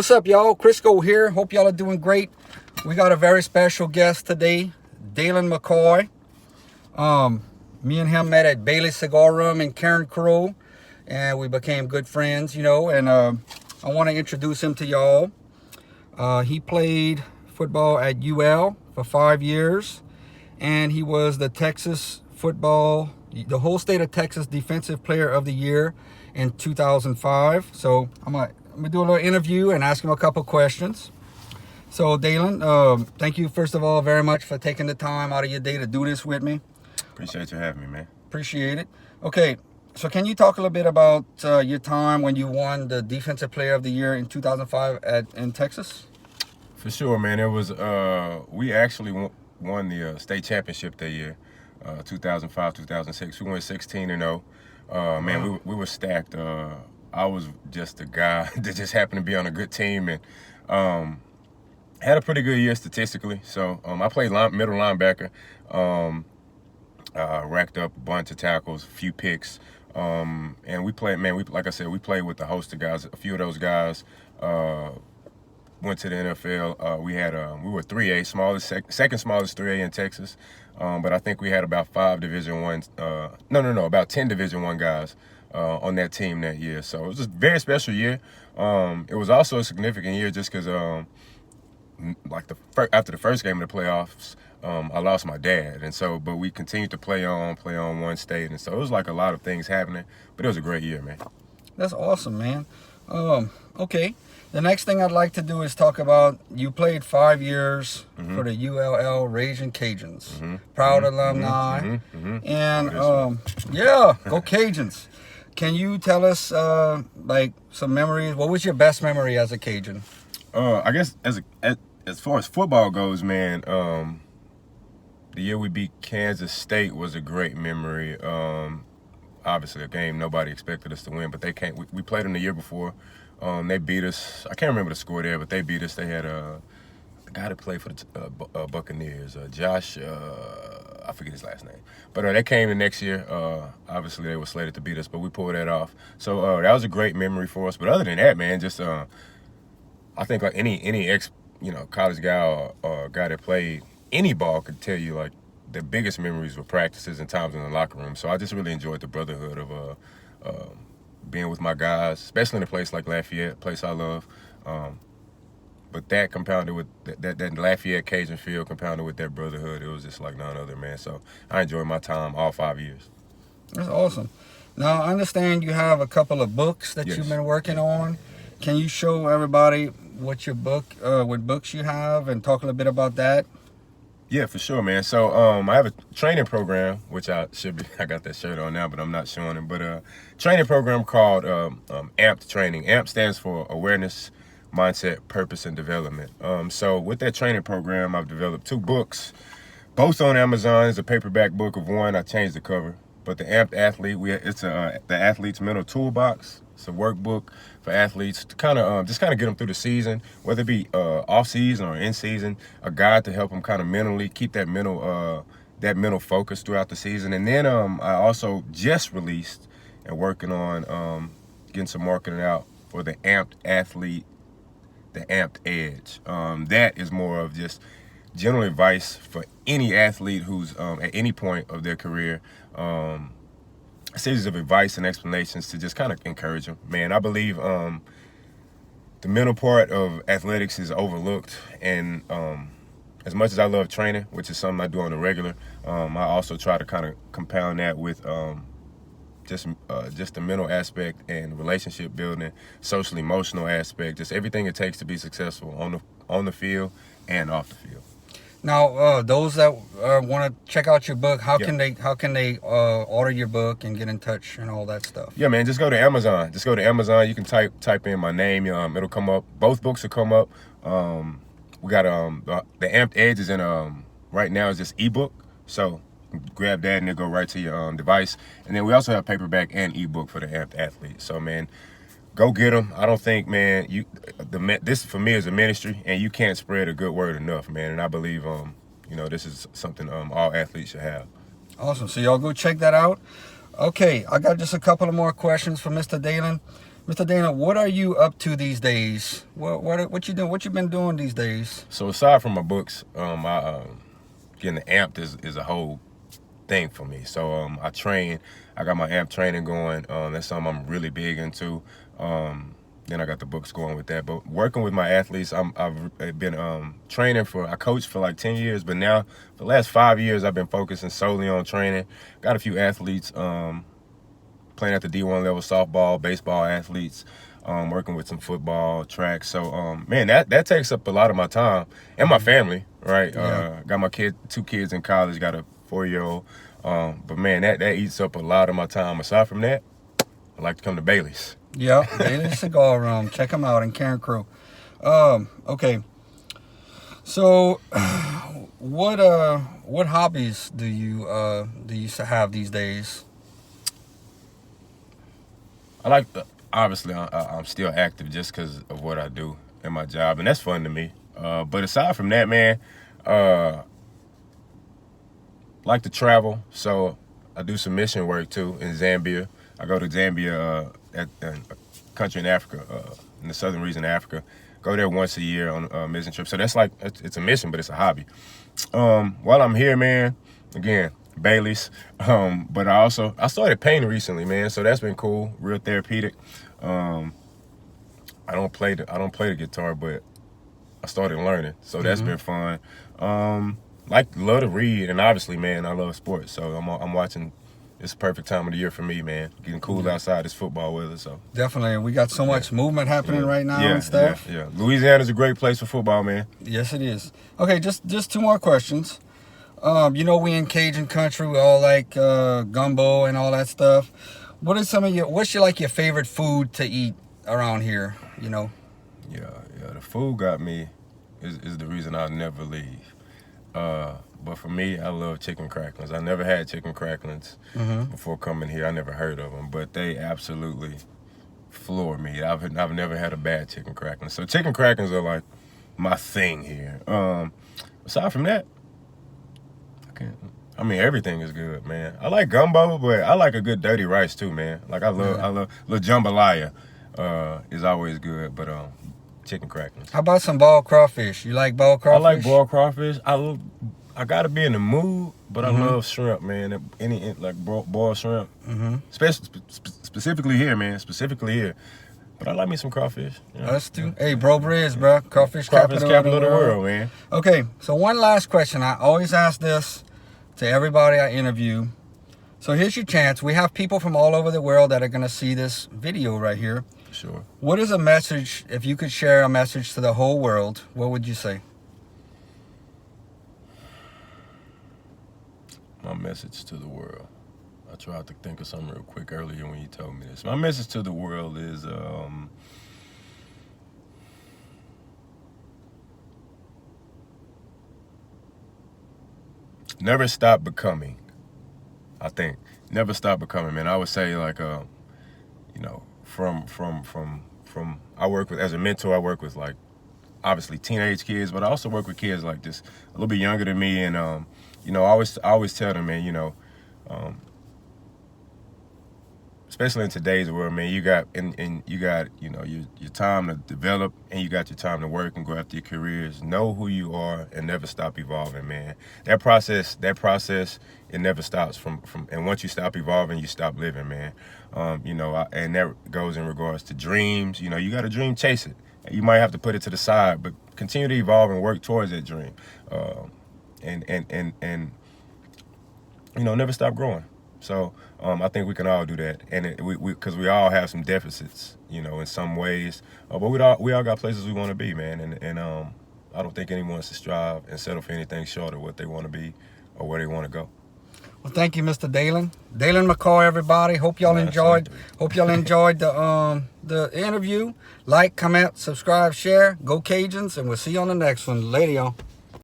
What's up, y'all? Crisco here. Hope y'all are doing great. We got a very special guest today, Daylon McCoy. Me and him met at Bailey's Cigar Room in Karen Crow, and we became good friends, and I want to introduce him to y'all. He played football at UL for 5 years, and he was the whole state of Texas Defensive Player of the Year in 2005. So I'm gonna do a little interview and ask him a couple questions. So Daylon, thank you first of all very much for taking the time out of your day to do this with me. Appreciate you having me, man. Appreciate it. Okay, so can you talk a little bit about your time when you won the Defensive Player of the Year in 2005 in Texas? For sure, man. It was we actually won the state championship that year, 2005, 2006. We went 16-0. Man, we were stacked. I was just a guy that just happened to be on a good team and had a pretty good year statistically. So I played middle linebacker, racked up a bunch of tackles, a few picks, and we played. Man, like I said, we played with a host of guys. A few of those guys went to the NFL. We were 3A, second smallest 3A in Texas, but I think we had about 5 Division I. About 10 Division I guys on that team that year. So it was a very special year. It was also a significant year just because, after the first game of the playoffs, I lost my dad, and so but we continued to play on one state, and so it was like a lot of things happening. But it was a great year, man. That's awesome, man. Okay. The next thing I'd like to do is talk about you played 5 years for the ULL Ragin Cajuns. Proud alumni. And yeah, go Cajuns. Can you tell us some memories? What was your best memory as a Cajun? I guess as far as football goes, man, the year we beat Kansas State was a great memory. Obviously a game nobody expected us to win, but we played them the year before. They beat us. I can't remember the score there, but they beat us. They had a guy that played for the Buccaneers, Josh, I forget his last name. But they came the next year. Obviously, they were slated to beat us, but we pulled that off. So that was a great memory for us. But other than that, man, just I think like any ex college guy or guy that played any ball could tell you like the biggest memories were practices and times in the locker room. So I just really enjoyed the brotherhood of being with my guys, especially in a place like Lafayette, a place I love. But that compounded with that Lafayette Cajun field compounded with that brotherhood, it was just like none other, man. So I enjoyed my time all 5 years. That's awesome. Now, I understand you have a couple of books that you've been working on. Can you show everybody what books you have and talk a little bit about that? Yeah, for sure, man. So I have a training program, which I got that shirt on now, but I'm not showing it. But a training program called AMP Training. AMP stands for Awareness, Mindset, Purpose, and Development. So with that training program, I've developed 2 books, both on Amazon. It's a paperback book of one. I changed the cover. But the AMP Athlete, it's the Athlete's Mental Toolbox. It's a workbook for athletes to kind of get them through the season, whether it be off season or in season. A guide to help them kind of mentally keep that mental focus throughout the season. And then I also just released and working on getting some marketing out for the Amped Athlete, the Amped Edge. That is more of just general advice for any athlete who's at any point of their career. A series of advice and explanations to just kind of encourage them. Man, I believe the mental part of athletics is overlooked, and as much as I love training, which is something I do on a regular, I also try to kind of compound that with just the mental aspect and relationship building, social emotional aspect, just everything it takes to be successful on the field and off the field. Now, those that want to check out your book, how can they order your book and get in touch and all that stuff? Yeah, man, just go to Amazon. You can type in my name. It'll come up. Both books will come up. We got the Amped Edge is in right now is just ebook. So grab that and it'll go right to your device. And then we also have paperback and ebook for the Amped Athlete. So man, go get them. I don't think, man, this for me is a ministry, and you can't spread a good word enough, man. And I believe, this is something all athletes should have. Awesome. So y'all go check that out. Okay, I got just a couple of more questions for Mr. Daylon. Mr. Dana, what are you up to these days? What you doing? What you been doing these days? So aside from my books, getting amped is a whole thing for me. So I train. I got my amp training going. That's something I'm really big into. Then I got the books going with that. But working with my athletes, I've been training I coached for like 10 years, but now for the last 5 years, I've been focusing solely on training. Got a few athletes playing at the D1 level, softball, baseball athletes, working with some football, track. So, man, that takes up a lot of my time and my family, right? Yeah. Got my 2 kids in college, got a 4-year-old. But, man, that eats up a lot of my time. Aside from that, I like to come to Bailey's. Yeah, Daily Cigar Room. Check them out in Karen Crew. Okay. So, what hobbies do you have these days? I like obviously I'm still active just because of what I do in my job, and that's fun to me. But aside from that, man, like to travel. So I do some mission work too in Zambia. I go to Zambia at a country in Africa, in the southern region of Africa. Go there once a year on a mission trip. So that's like it's a mission, but it's a hobby. While I'm here, man, again, Bailey's. But I started painting recently, man. So that's been cool, real therapeutic. I don't play the guitar, but I started learning, so that's been fun. Love to read, and obviously, man, I love sports. So I'm watching. It's the perfect time of the year for me, man. Getting cool outside this football weather, so. Definitely. We got so much movement happening right now and stuff. Yeah. Louisiana's a great place for football, man. Yes, it is. Okay, just 2 more questions. We in Cajun country, we all like gumbo and all that stuff. What's your favorite food to eat around here, Yeah, the food got me, is the reason I'll never leave. But for me, I love chicken cracklings. I never had chicken cracklings before coming here. I never heard of them, but they absolutely floor me. I've never had a bad chicken crackling. So chicken cracklings are like my thing here. Aside from that, everything is good, man. I like gumbo, but I like a good dirty rice too, man. Like I love little jambalaya is always good, but chicken cracklings. How about some boiled crawfish? You like boiled crawfish? I like boiled crawfish. I gotta be in the mood, but I love shrimp, man. Any boiled shrimp, specifically here, man. Specifically here. But I like me some crawfish. Us too. Hey, Briz, bro. Crawfish capital of the world, man. Okay, so one last question. I always ask this to everybody I interview. So here's your chance. We have people from all over the world that are gonna see this video right here. Sure. What is a message? If you could share a message to the whole world, what would you say? My message to the world. I tried to think of something real quick earlier when you told me this. My message to the world is never stop becoming. I think never stop becoming, man. I would say from I work with, as a mentor, I work with like obviously teenage kids, but I also work with kids like just a little bit younger than me, and I always tell them, man, especially in today's world, man, you got your time to develop, and you got your time to work and go after your careers. Know who you are and never stop evolving, man. That process, it never stops and once you stop evolving, you stop living, man. And that goes in regards to dreams. You got a dream, chase it. You might have to put it to the side, but continue to evolve and work towards that dream. And never stop growing. So I think we can all do that, and because we all have some deficits, in some ways. But we all got places we want to be, man. And I don't think anyone should strive and settle for anything short of what they want to be or where they want to go. Well, thank you, Mr. Daylon. Daylon McCoy, everybody. Hope y'all enjoyed the interview. Like, comment, subscribe, share. Go Cajuns, and we'll see you on the next one. Later, y'all.